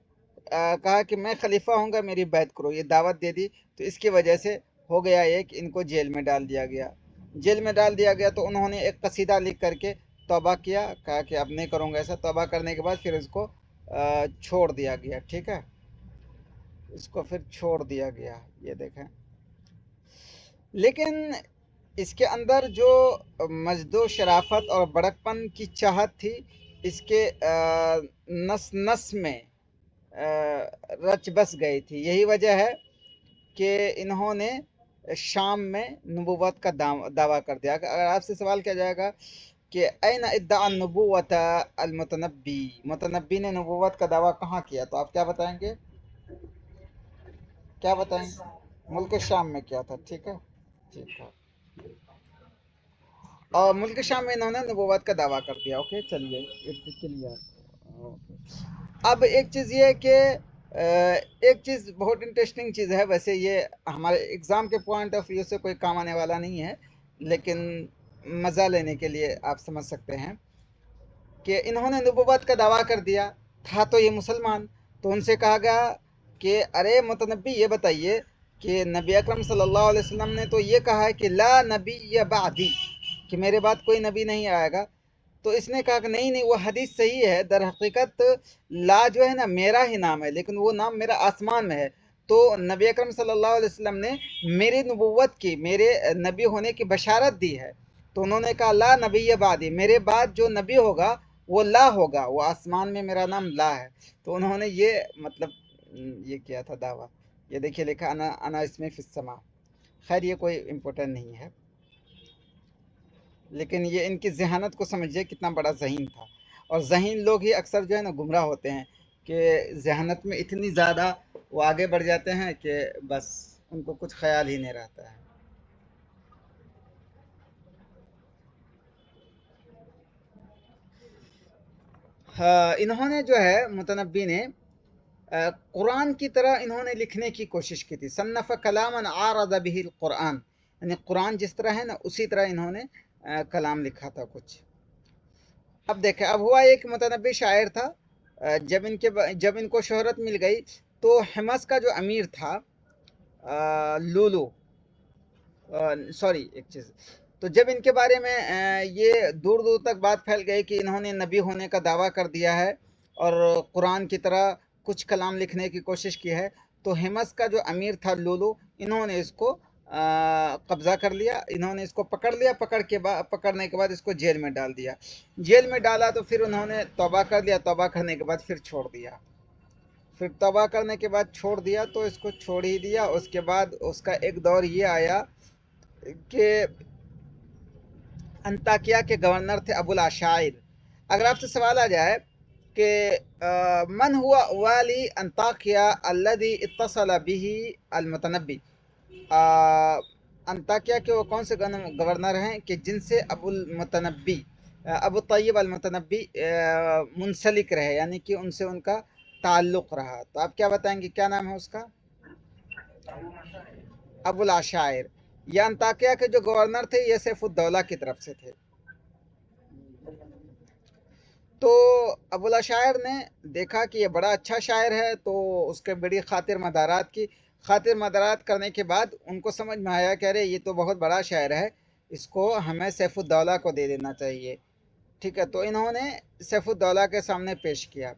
कहा कि मैं खलीफा हूँगा, मेरी बैत करो, ये दावत दे दी। तो इसकी वजह से हो गया ये कि इनको जेल में डाल दिया गया। जेल में डाल दिया गया तो उन्होंने एक कसीदा लिख करके तौबा किया, कहा कि अब नहीं करूँगा ऐसा। तौबा करने के बाद फिर इसको छोड़ दिया गया। ठीक है, इसको फिर छोड़ दिया गया, ये देखें। लेकिन इसके अंदर जो मजदो शराफत और बड़कपन की चाहत थी, इसके नस नस में रच बस गई थी। यही वजह है कि इन्होंने शाम में नबूवत का दावा कर दिया। अगर आपसे सवाल किया जाएगा कि ऐन इद्दा नबूवत अल मुतनब्बी, मुतनब्बी ने नबूवत का दावा कहाँ किया, तो आप क्या बताएंगे? क्या बताएंगे? मुल्क शाम में किया था। ठीक है, ठीक है, और मुल्क शाम में इन्होंने नबूवत का दावा कर दिया। ओके, चलिए इट्स क्लियर। ओके, अब एक चीज़ ये है कि एक चीज़ बहुत इंटरेस्टिंग चीज़ है। वैसे ये हमारे एग्ज़ाम के पॉइंट ऑफ व्यू से कोई काम आने वाला नहीं है, लेकिन मज़ा लेने के लिए आप समझ सकते हैं कि इन्होंने नबूवत का दावा कर दिया था, तो ये मुसलमान। तो उनसे कहा गया कि अरे मुतनब्बी, ये बताइए कि नबी अकरम सल्लल्लाहु अलैहि वसल्लम ने तो ये कहा है कि ला नबी या बादी, कि मेरे बाद कोई नबी नहीं आएगा। तो इसने कहा कि नहीं नहीं, वो हदीस सही है, दर हकीकत ला जो है ना मेरा ही नाम है, लेकिन वो नाम मेरा आसमान में है। तो नबी अकरम सल्लल्लाहु अलैहि वसल्लम ने मेरी नबूवत की, मेरे नबी होने की बशारत दी है। तो उन्होंने कहा ला नबी बादी, मेरे बाद जो नबी होगा वो ला होगा, वो आसमान में मेरा नाम ला है। तो उन्होंने ये मतलब ये किया था दावा। ये देखिए लिखा अना इसमें फिस्समा। खैर ये कोई इम्पोर्टेंट नहीं है, लेकिन ये इनकी जहानत को समझिए कितना बड़ा ज़हीन था। और ज़हीन लोग ही अक्सर जो है ना गुमराह होते हैं कि जहानत में इतनी ज़्यादा वो आगे बढ़ जाते हैं कि बस उनको कुछ ख्याल ही नहीं रहता है। हाँ, इन्होंने जो है मुतनब्बी ने कुरान की तरह इन्होंने लिखने की कोशिश की थी। सन्नफ़ कलामन आरद बिहिल कुरान, यानी कुरान जिस तरह है ना उसी तरह इन्होंने कलाम लिखा था कुछ। अब देखें, अब हुआ एक मुतनब्बी शायर था, जब इनको शोहरत मिल गई तो हिमस का जो अमीर था लूलू, सॉरी एक चीज़, तो जब इनके बारे में ये दूर दूर तक बात फैल गई कि इन्होंने नबी होने का दावा कर दिया है और कुरान की तरह कुछ कलाम लिखने की कोशिश की है, तो हिमस का जो अमीर था लूलू, इन्होंने इसको कब्ज़ा कर लिया, इन्होंने इसको पकड़ लिया। पकड़ने के बाद इसको जेल में डाल दिया। जेल में डाला तो फिर उन्होंने तौबा कर लिया, तौबा करने के बाद फिर छोड़ दिया। फिर तौबा करने के बाद छोड़ दिया तो इसको छोड़ ही दिया। उसके बाद उसका एक दौर ये आया कि अंताकिया के गवर्नर थे अबुल आशाइर। अगर आपसे सवाल आ जाए कि मन हुआ वाली अंताकिया अल्लदी इत्तसल बिही अलमुतनब्बी, अंताकिया के वो कौन से गवर्नर हैं कि जिनसे अबुल मुतनब्बी, अबू तय्यब अल मुतनब्बी मुंसलिक रहे, यानी कि उनसे उनका ताल्लुक़ रहा। तो आप क्या बताएंगे, क्या नाम है उसका? अबुल आशाइर। या अंताकिया के जो गवर्नर थे ये सैफुद्दौला की तरफ से थे। تو अबुल शायर ने देखा कि ये बड़ा अच्छा शायर है, तो उसके बड़ी खातिर मदारात करने के बाद उनको समझ में आया कि अरे ये तो बहुत बड़ा शायर है, इसको हमें सैफुद्दौला को दे देना चाहिए। ठीक है, तो इन्होंने सैफुद्दौला के सामने पेश किया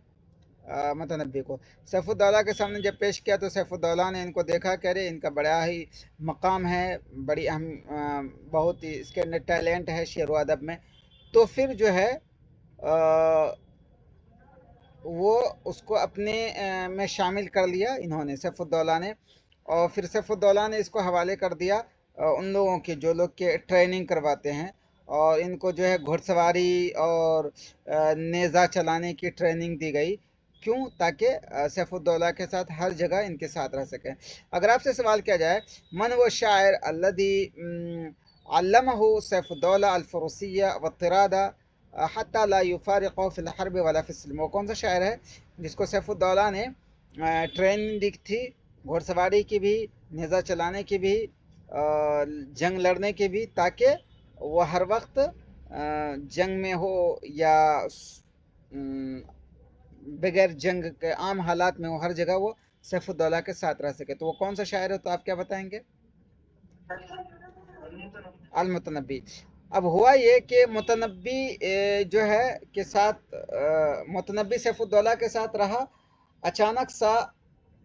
मुतनब्बी को। सैफुद्दौला के सामने जब पेश किया तो सैफुद्दौला ने इनको देखा कि अरे इनका बड़ा ही मकाम है, बड़ी अहम बहुत ही इसके अंदर टैलेंट है शेर व अदब में। तो फिर जो है वो उसको अपने में शामिल कर लिया इन्होंने, सैफुद्दौला ने। और फिर सैफुद्दौला ने इसको हवाले कर दिया उन लोगों के जो लोग के ट्रेनिंग करवाते हैं, और इनको जो है घुड़सवारी और नेज़ा चलाने की ट्रेनिंग दी गई। क्यों? ताकि सैफुद्दौला के साथ हर जगह इनके साथ रह सकें। अगर आपसे सवाल किया जाए मन वो शायर अल्लदी अल्लमहु सैफुद्दौला अल-फुरुसिया व तिरादा हत्ता ला युफारिक़ु फ़िल हर्ब वला फ़िस्सिल्म, वो कौन सा शायर है जिसको सैफुद्दौला ने ट्रेनिंग दी थी, घुड़सवारी की भी, नेज़ा चलाने की भी, जंग लड़ने की भी, ताकि वो हर वक्त जंग में हो या बगैर जंग के आम हालात में हो, हर जगह वो सैफुद्दौला के साथ रह सके। तो वो कौन सा शायर है? तो आप क्या बताएंगे? अल-मुतनब्बी। अब हुआ ये कि मुतनब्बी जो है के साथ मुतनब्बी सैफुद्दौला के साथ रहा। अचानक सा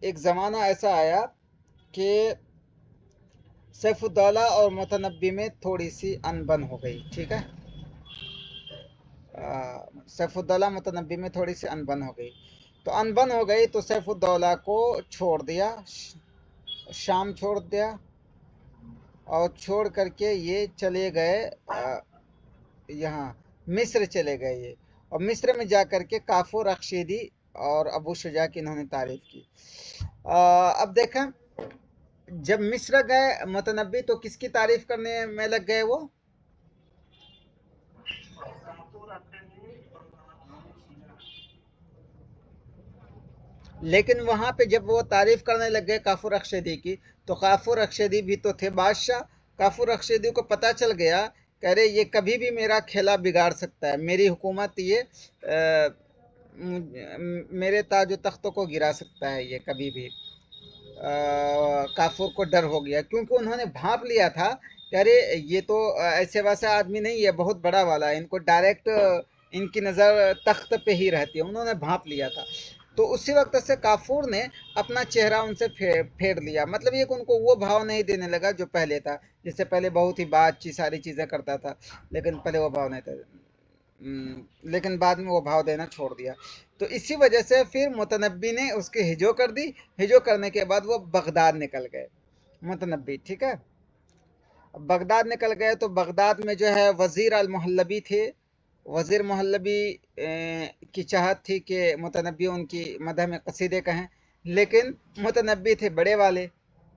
एक ज़माना ऐसा आया कि सैफुद्दौला और मुतनब्बी में थोड़ी सी अनबन हो गई। ठीक है, सैफुद्दौला मुतनब्बी में थोड़ी सी अनबन हो गई। तो अनबन हो गई तो सैफुद्दौला को छोड़ दिया, शाम छोड़ दिया, और छोड़ करके ये चले गए यहाँ मिस्र चले गए ये। और मिस्र में जा करके काफूर रशीदी और अबू शुजा की इन्होंने तारीफ की। अब देखा, जब मिस्र गए मुतनब्बी तो किसकी तारीफ करने में लग गए वो? लेकिन वहां पे जब वो तारीफ करने लग गए काफूर रशीदी की, तो काफूर रशीदी भी तो थे बादशाह। काफूर रशीदी को पता चल गया कि अरे ये कभी भी मेरा खेला बिगाड़ सकता है, मेरी हुकूमत ये मेरे ताज तख्तों को गिरा सकता है ये कभी भी। काफूर को डर हो गया, क्योंकि उन्होंने भांप लिया था कि अरे ये तो ऐसे वैसा आदमी नहीं है, बहुत बड़ा वाला है, इनको डायरेक्ट इनकी नज़र तख्त पे ही रहती है, उन्होंने भांप लिया था। तो उसी वक्त से काफूर ने अपना चेहरा उनसे फेर लिया, मतलब ये कि उनको वो भाव नहीं देने लगा जो पहले था। जिससे पहले बहुत ही बातचीत सारी चीज़ें करता था, लेकिन पहले वो भाव नहीं था, लेकिन बाद में वो भाव देना छोड़ दिया। तो इसी वजह से फिर मुतनब्बी ने उसकी हिजो कर दी। हिजो करने के बाद वो बगदाद निकल गए मुतनब्बी। ठीक है, बगदाद निकल गए तो बगदाद में जो है वज़ीर अल मुहल्लबी थे। वज़ीर मुहल्लबी की चाहत थी कि मुतनब्बी उनकी मदह में कसीदे कहें, लेकिन मुतनब्बी थे बड़े वाले,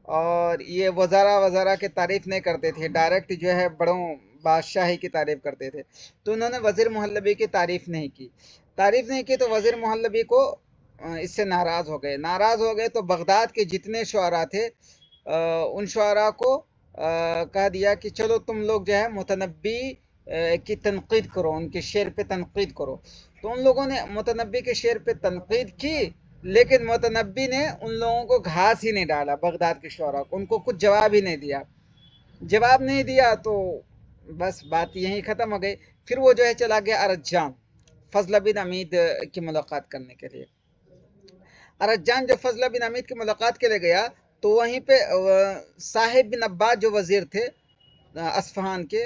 और ये वज़ारा वज़ारा की तारीफ़ नहीं करते थे, डायरेक्ट जो है बड़ों बादशाही की तारीफ़ करते थे। तो उन्होंने वज़ीर मुहल्लबी की तारीफ़ नहीं की। तो वज़ीर मुहल्लबी को इससे नाराज़ हो गए। तो बगदाद के जितने शुअरा थे उन शुअरा को कह दिया कि चलो तुम लोग जो है मुतनब्बी की तनकीद करो, उनके शेर पे तनकीद करो। तो उन लोगों ने मुतनब्बी के शेर पे तनकीद की, लेकिन मुतनब्बी ने उन लोगों को घास ही नहीं डाला, बगदाद के शुअरा को, उनको कुछ जवाब ही नहीं दिया। जवाब नहीं दिया तो बस बात यहीं ख़त्म हो गई। फिर वो जो है चला गया अरज्जान, फजल बिन हमीद की मुलाकात करने के लिए। अरज्जान जब फजल बिन हमीद की मुलाकात के लिए गया तो वहीं पे साहिब बिन अब्बाद जो वज़ीर थे अस्फहान के,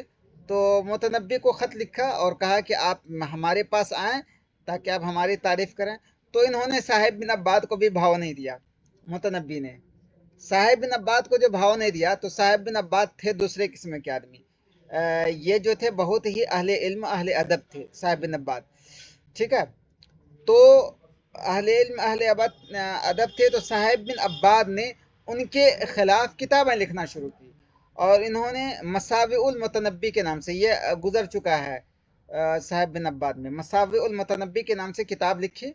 तो मुतनब्बी को ख़त लिखा और कहा कि आप हमारे पास आएँ ताकि आप हमारी तारीफ़ करें। तो इन्होंने साहिब बिन अब्बाद को भी भाव नहीं दिया। मुतनब्बी ने साहिब बिन अब्बाद को जो भाव नहीं दिया, तो साहिब बिन अब्बाद थे दूसरे किस्म के आदमी। ये जो थे बहुत ही अहले इल्म अहले अदब थे साहिब बिन अब्बाद। ठीक है, तो अहले इल्म अहले अदब थे, तो साहिब बिन अब्बाद ने उनके खिलाफ किताबें लिखना शुरू की, और इन्होंने मसाविउल मुतनब्बी के नाम से, ये गुजर चुका है साहिब बिन अब्बाद में, मसाविउल मुतनब्बी के नाम से किताब लिखी,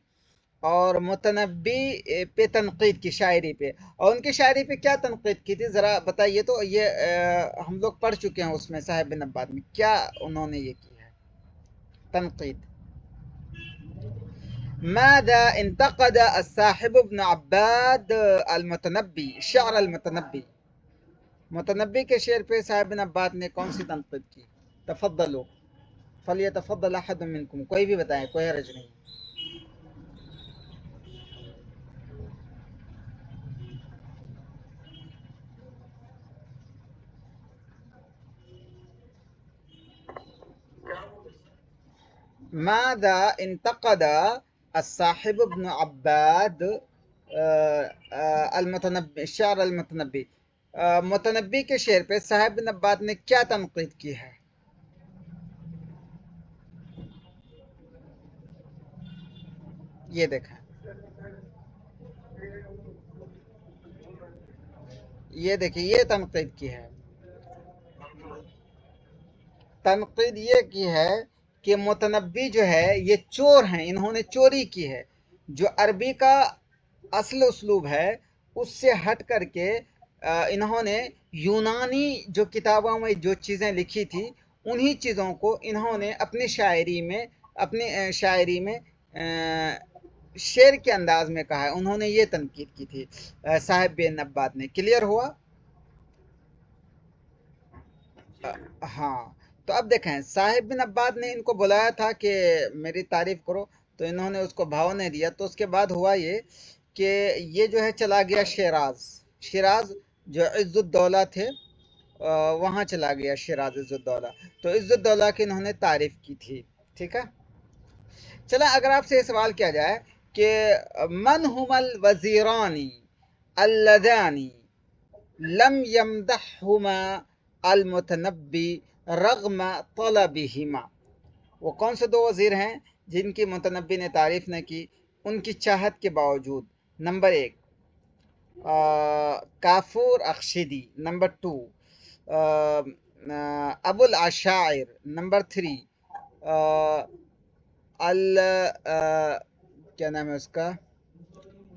और मुतनब्बी पे तनकीद की, शायरी पे। और उनकी शायरी पे क्या तनकीद की थी ज़रा बताइए। तो ये हम लोग पढ़ चुके हैं उसमें, साहिब बिन अब्बाद में क्या उन्होंने ये की है तनकीद। ماذا انتقد الصاحب ابن عباد المتنبی، شعر المتنبی، متنبی کے شعر پہ صاحب ابن عباد نے کون سی تنقید کی؟ تفضلوا فلیتفضل احد منکم، کوئی بھی بتائیں، کوئی حرج نہیں. ماذا انتقد الصاحب ابن عباد المتنبی، شعر المتنبی، متنبی کے شعر پہ صاحب ابن عباد نے کیا تنقید کی ہے؟ یہ دیکھیں، یہ دیکھیں، یہ تنقید کی ہے. تنقید یہ کی ہے کہ متنبی جو ہے یہ چور ہیں، انہوں نے چوری کی ہے. جو عربی کا اصل اسلوب ہے اس سے ہٹ کر کے انہوں نے یونانی جو کتابوں میں جو چیزیں لکھی تھی انہی چیزوں کو انہوں نے اپنی شاعری میں شعر کے انداز میں کہا ہے. انہوں نے یہ تنقید کی تھی صاحب بن عباد نے. کلیئر ہوا؟ ہاں. تو اب دیکھیں، صاحب بن عباد نے ان کو بلایا تھا کہ میری تعریف کرو، تو انہوں نے اس کو بھاؤ نہیں دیا. تو اس کے بعد ہوا یہ کہ یہ جو ہے چلا گیا شیراز. شیراز جو عز الدولہ تھے وہاں چلا گیا شیراز عز الدولہ. تو عز الدولہ کی انہوں نے تعریف کی تھی. ٹھیک ہے. چلا اگر آپ سے یہ سوال کیا جائے کہ من هم الوزیرانی اللذانی لم یمدحہما المتنبی رغم طلبہما، وہ کون سے دو وزیر ہیں جن کی متنبی نے تعریف نہ کی ان کی چاہت کے باوجود؟ نمبر ایک کافور اخشیدی، نمبر ٹو ابو العشائر، نمبر تھری کیا نام ہے اس کا،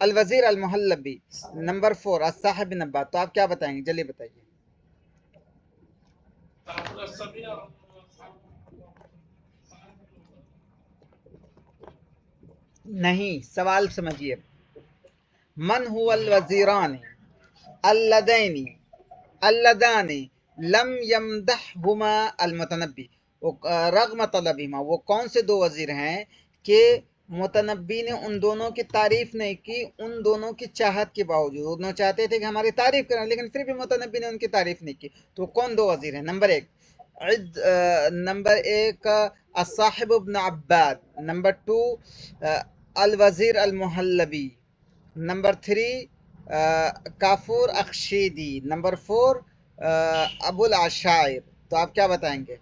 الوزیر المحلبی، نمبر فور الصاحب بن عباد. تو آپ کیا بتائیں گے؟ جلدی بتائیے. نہیں، سوال سمجھیے. من هو الوزیران اللذان لم یمدحہما المتنبی رغم طلبہما، وہ کون سے دو وزیر ہیں کہ متنبی نے ان دونوں کی تعریف نہیں کی ان دونوں کی چاہت کے باوجود؟ انہوں چاہتے تھے کہ ہماری تعریف کریں لیکن پھر بھی متنبی نے ان کی تعریف نہیں کی. تو کون دو وزیر ہیں؟ نمبر ایک الصاحب ابن عباد، نمبر ٹو الوزیر المحلبی، نمبر تھری کافور اخشیدی، نمبر فور ابو العشائر. تو آپ کیا بتائیں گے؟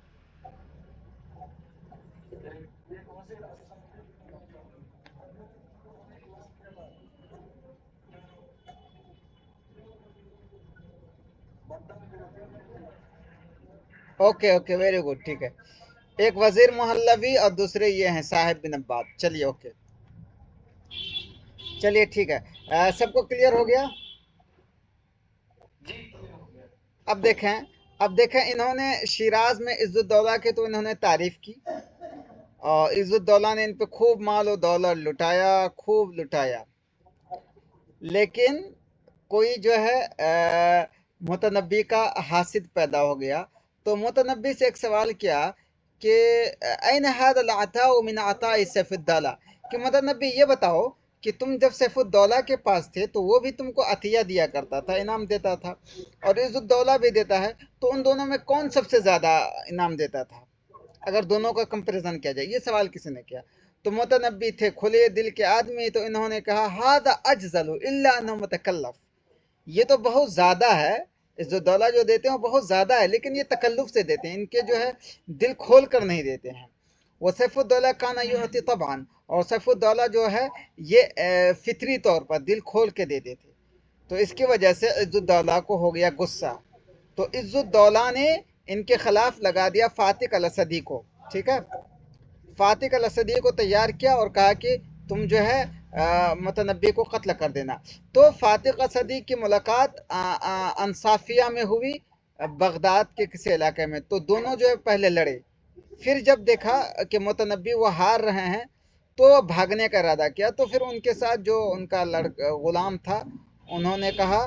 Okay okay, very good. ٹھیک ہے، ایک وزیر محلبی اور دوسرے یہ ہیں صاحب بن عباد. چلیے اوکے، چلیے ٹھیک ہے. سب کو کلیئر ہو گیا؟ اب دیکھیں انہوں نے شیراز میں عز الدولہ کے تو انہوں نے تعریف کی اور عز الدولہ نے ان پہ خوب مال و دولت لٹایا، خوب لٹایا. لیکن کوئی جو ہے متنبی کا حاسد پیدا ہو گیا. تو متنبی سے ایک سوال کیا کہ این هذا العطاء من عطاء سیف الدولہ، کہ متنبی یہ بتاؤ کہ تم جب سیف الدولہ کے پاس تھے تو وہ بھی تم کو عطیہ دیا کرتا تھا، انعام دیتا تھا، اور عز الدولہ بھی دیتا ہے، تو ان دونوں میں کون سب سے زیادہ انعام دیتا تھا اگر دونوں کا کمپیریزن کیا جائے؟ یہ سوال کسی نے کیا. تو متنبی تھے کھلے دل کے آدمی، تو انہوں نے کہا هذا اجزل الا انه متکلف، یہ تو بہت زیادہ ہے، عز الدولہ جو دیتے ہیں وہ بہت زیادہ ہے لیکن یہ تکلف سے دیتے ہیں، ان کے جو ہے دل کھول کر نہیں دیتے ہیں. وہ سیف الدولہ کانا یعطی طبعا، اور سیف الدولہ جو ہے یہ فطری طور پر دل کھول کے دیتے تھے. تو اس کی وجہ سے عز الدولہ کو ہو گیا غصہ، تو عز الدولہ نے ان کے خلاف لگا دیا فاتق الاسدی کو. ٹھیک ہے، فاتق الاسدی کو تیار کیا اور کہا کہ تم جو ہے متنبی کو قتل کر دینا. تو فاتق الاسدی کی ملاقات انصافیہ میں ہوئی بغداد کے کسی علاقے میں. تو دونوں جو ہے پہلے لڑے، پھر جب دیکھا کہ متنبی وہ ہار رہے ہیں تو بھاگنے کا ارادہ کیا، تو پھر ان کے ساتھ جو ان کا غلام تھا انہوں نے کہا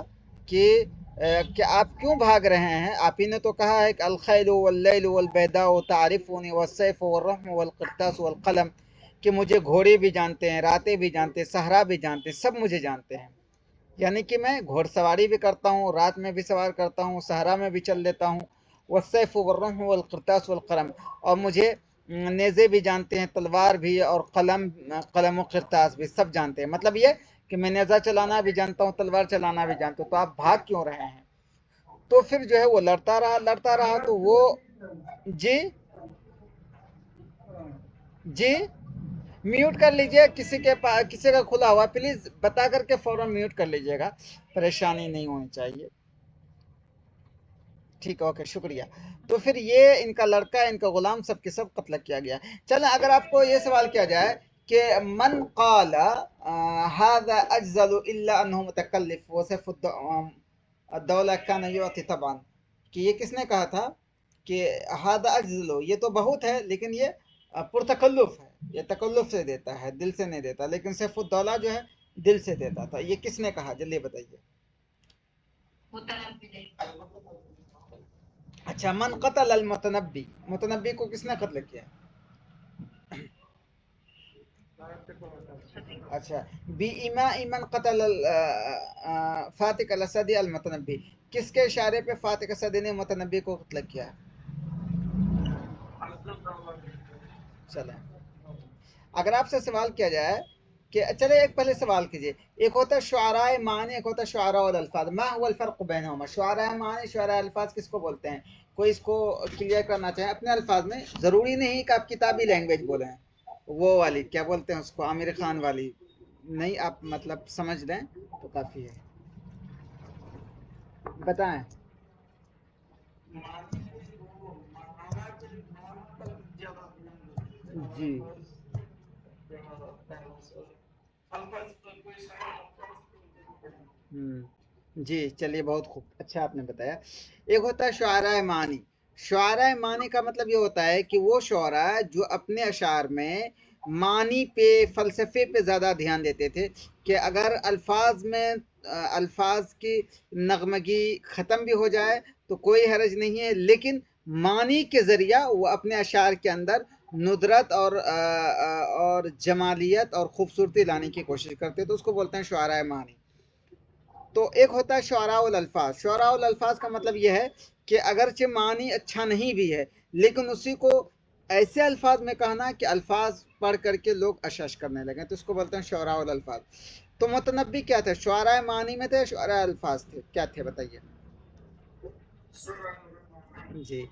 کہ آپ کیوں بھاگ رہے ہیں؟ آپ ہی نے تو کہا ہے کہ الخیل واللیل والبیداء تعرفونی والسیف والرحم والقرطاس والقلم، کہ مجھے گھوڑے بھی جانتے ہیں، راتیں بھی جانتے ہیں، صحرا بھی جانتے ہیں، سب مجھے جانتے ہیں، یعنی کہ میں گھوڑ سواری بھی کرتا ہوں، رات میں بھی سوار کرتا ہوں، صحرا میں بھی چل لیتا ہوں، والسیف والرحم والقرطاس والقلم، اور مجھے نیزے بھی جانتے ہیں، تلوار بھی، اور قلم و قرطاس بھی سب جانتے ہیں، مطلب یہ کہ میں نیزہ چلانا بھی جانتا ہوں، تلوار چلانا بھی جانتا ہوں، تو آپ بھاگ کیوں رہے ہیں؟ تو پھر جو ہے وہ لڑتا رہا تو وہ جی جی میوٹ کر لیجئے، کسی کا کھلا ہوا پلیز بتا کر کے فوراً میوٹ کر لیجئے گا، پریشانی نہیں ہونی چاہیے، ٹھیک ہے، اوکے، شکریہ۔ تو پھر یہ ان کا لڑکا، ان کا غلام سب کے سب قتل کیا گیا۔ چلیں اگر آپ کو یہ سوال کیا جائے کہ من قال هذا اجزل الا انه متکلف وسيف الدولہ كان يعطي طبعا، کہ یہ کس نے کہا تھا کہ هذا اجزل، یہ تو بہت ہے لیکن یہ پرتکلف ہے، یہ تکلف سے دیتا ہے، دل سے نہیں دیتا، لیکن سیف الدولہ جو ہے دل سے دیتا تھا، یہ کس نے کہا؟ جلدی بتائیے۔ اچھا، من قتل المتنبی، متنبی کو کس نے قتل کیا؟ اچھا، بی ایما من قتل فاتق الاسدی المتنبی، کس کے اشارے پہ فاتق الاسدی نے متنبی کو قتل کیا؟ چلیں اگر آپ سے سوال کیا جائے کہ چلے ایک پہلے سوال کیجئے، ایک ہوتا ہے شعراء معنی، ایک ہوتا ہے شعراء الالفاظ، ما هو الفرق بینہما؟ شعراء معنی، شعراء الفاظ کس کو بولتے ہیں؟ کوئی اس کو کلیئر کرنا چاہے اپنے الفاظ میں، ضروری نہیں کہ آپ کتابی لینگویج بولیں، وہ والی کیا بولتے ہیں اس کو، عامر خان والی نہیں، آپ مطلب سمجھ لیں تو کافی ہے، بتائیں۔ جی جی چلیے، بہت خوب، اچھا آپ نے بتایا۔ ایک ہوتا ہے شعراء معنی، شعراء معنی کا مطلب یہ ہوتا ہے کہ وہ شعراء جو اپنے اشعار میں معنی پہ، فلسفے پہ زیادہ دھیان دیتے تھے، کہ اگر الفاظ میں الفاظ کی نغمگی ختم بھی ہو جائے تو کوئی حرج نہیں ہے، لیکن معنی کے ذریعہ وہ اپنے اشعار کے اندر ندرت اور جمالیت اور خوبصورتی لانے کی کوشش کرتے، تو اس کو بولتے ہیں شعراء معنی۔ تو ایک ہوتا ہے شعراء الالفاظ، شعراء الالفاظ کا مطلب یہ ہے کہ اگرچہ معنی اچھا نہیں بھی ہے لیکن اسی کو ایسے الفاظ میں کہنا کہ الفاظ پڑھ کر کے لوگ اشش کرنے لگیں، تو اس کو بولتے ہیں شعراء الالفاظ۔ تو متنبی کیا تھے؟ شعراء معنی میں تھے، شعراء الفاظ تھے، کیا تھے بتائیے؟ جی،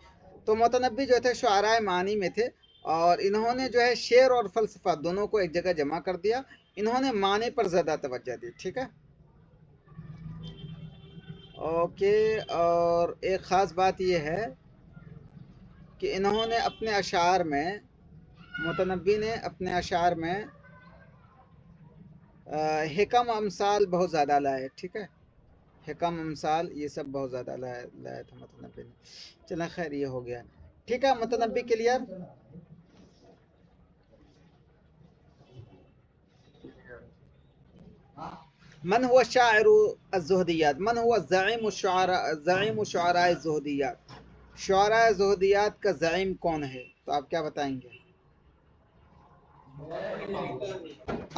تو متنبی جو تھے شعراء معنی میں تھے، اور انہوں نے جو ہے شعر اور فلسفہ دونوں کو ایک جگہ جمع کر دیا، انہوں نے معنی پر زیادہ توجہ دی، ٹھیک ہے، اوکے۔ اور ایک خاص بات یہ ہے کہ انہوں نے اپنے اشعار میں، متنبی نے اپنے اشعار میں حکم امثال بہت زیادہ لائے، ٹھیک ہے، حکم امثال یہ سب بہت زیادہ لائے تھے متنبی نے۔ چلیں خیر، یہ ہو گیا، ٹھیک ہے، متنبی کلیئر۔ من هو شاعر الزہدیات، من هو زعیم شعراء الزہدیات، شعراء زہدیات کا زعیم کون ہے؟ تو آپ کیا بتائیں گے؟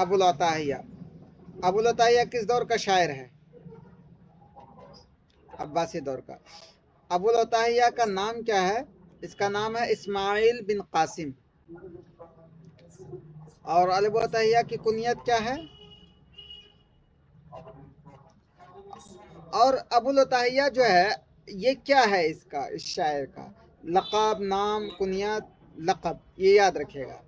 ابو العطاہیہ۔ ابو العطاہیہ کس دور کا شاعر ہے؟ عباسی دور کا۔ ابو العطاہیہ کا نام کیا ہے؟ اس کا نام ہے اسماعیل بن قاسم، اور ابو العطاہیہ کی کنیت کیا ہے؟ اور ابو العطاہیہ جو ہے یہ کیا ہے اس کا، اس شاعر کا لقب، نام، کنیت، لقب، یہ یاد رکھے گا۔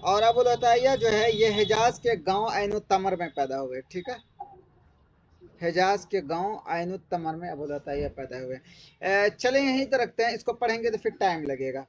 اور ابو العطاہیہ جو ہے یہ حجاز کے گاؤں عین التمر میں پیدا ہوئے، ٹھیک ہے، حجاز کے گاؤں عین التمر میں ابو العطاہیہ پیدا ہوئے۔ چلیں یہیں تو رکھتے ہیں، اس کو پڑھیں گے تو پھر ٹائم لگے گا۔